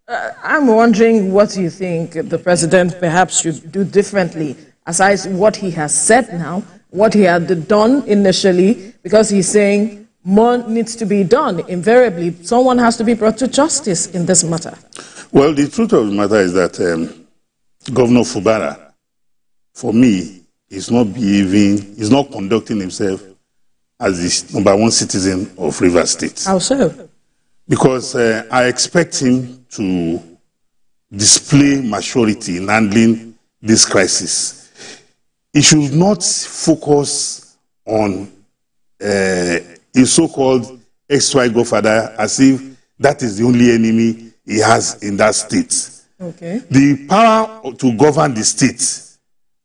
I'm wondering what you think the president perhaps should do differently, aside what he has said now, what he had done initially, because he's saying more needs to be done. Invariably, someone has to be brought to justice in this matter. Well, the truth of the matter is that Governor Fubara, for me, is not conducting himself as the #1 citizen of Rivers State. How so? Because I expect him to display maturity in handling this crisis. He should not focus on his so-called ex-wife godfather as if that is the only enemy he has in that state. Okay. The power to govern the state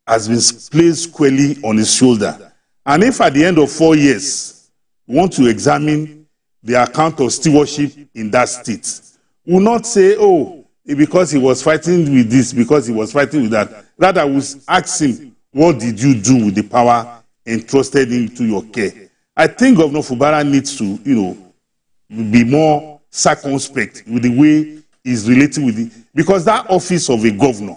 has been placed squarely on his shoulder. And if at the end of 4 years, we want to examine the account of stewardship in that state, we will not say, oh, because he was fighting with this, because he was fighting with that. Rather, we will ask him, what did you do with the power entrusted into your care? I think Governor Fubara needs to, be more circumspect with the way he's relating with it. Because that office of a governor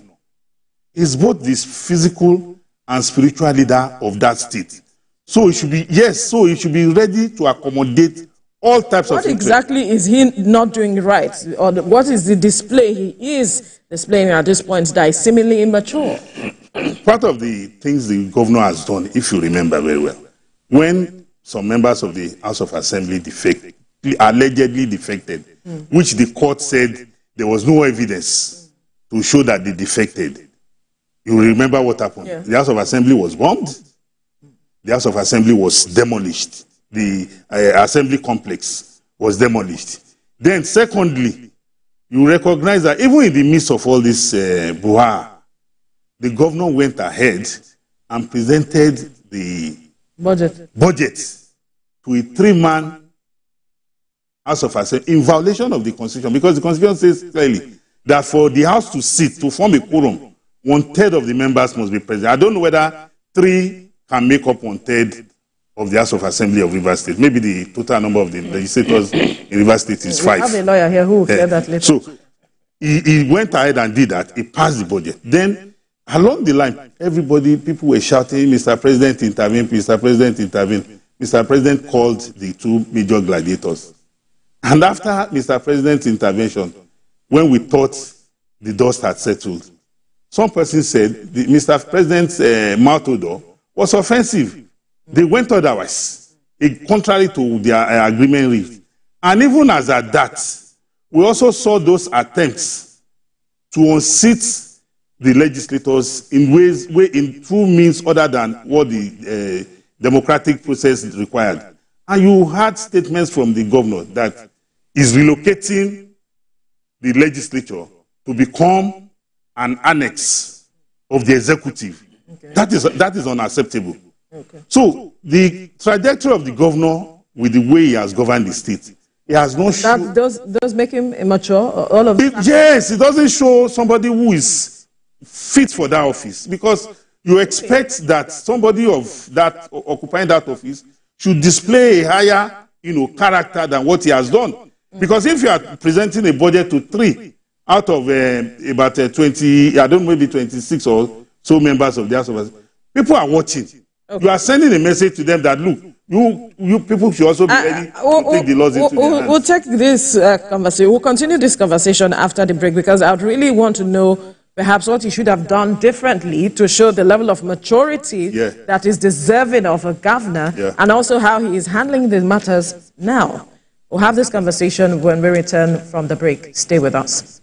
is both this physical and spiritual leader of that state. So he should be, so he should be ready to accommodate all types of... What exactly is he not doing right? Or what is the display he is displaying at this point that is seemingly immature? Part of the things the governor has done, if you remember very well, when some members of the House of Assembly allegedly defected, which the court said there was no evidence to show that they defected, you remember what happened? Yeah. The House of Assembly was bombed. The House of Assembly was demolished. The assembly complex was demolished. Then, secondly, you recognize that even in the midst of all this brouhaha, the governor went ahead and presented the budget to a 3-man House of Assembly in violation of the Constitution, because the Constitution says clearly that for the House to sit, to form a quorum, 1/3 of the members must be present. I don't know whether 3 can make up 1/3 of the House of Assembly of Rivers State. Maybe the total number of the legislators in Rivers State is 5. We have a lawyer here who will clear that later. So he went ahead and did that. He passed the budget. Then along the line, people were shouting, Mr. President, intervene, Mr. President, intervene. Mr. President called the 2 major gladiators. And after Mr. President's intervention, when we thought the dust had settled, some person said Mr. President's mouth odor was offensive. They went otherwise, contrary to their agreement reached. And even as at that, we also saw those attempts to unseat the legislators through means other than what the democratic process required. And you had statements from the governor that is relocating the legislature to become an annex of the executive. Okay. That is unacceptable. Okay. So the trajectory of the governor with the way he has governed the state, he has not shown... That does make him immature? All of yes, it doesn't show somebody who is fit for that office, because you expect that somebody of that occupying that office should display a higher character than what he has done. Because if you are presenting a budget to 3 out of about 20, I don't know, maybe 26 or so members of the House of Assembly, people are watching. Okay. You are sending a message to them that, look, you people should also be ready to take the laws into their hands. We'll take this conversation. We'll continue this conversation after the break, because I would really want to know perhaps what he should have done differently to show the level of maturity that is deserving of a governor, and also how he is handling the matters now. We'll have this conversation when we return from the break. Stay with us.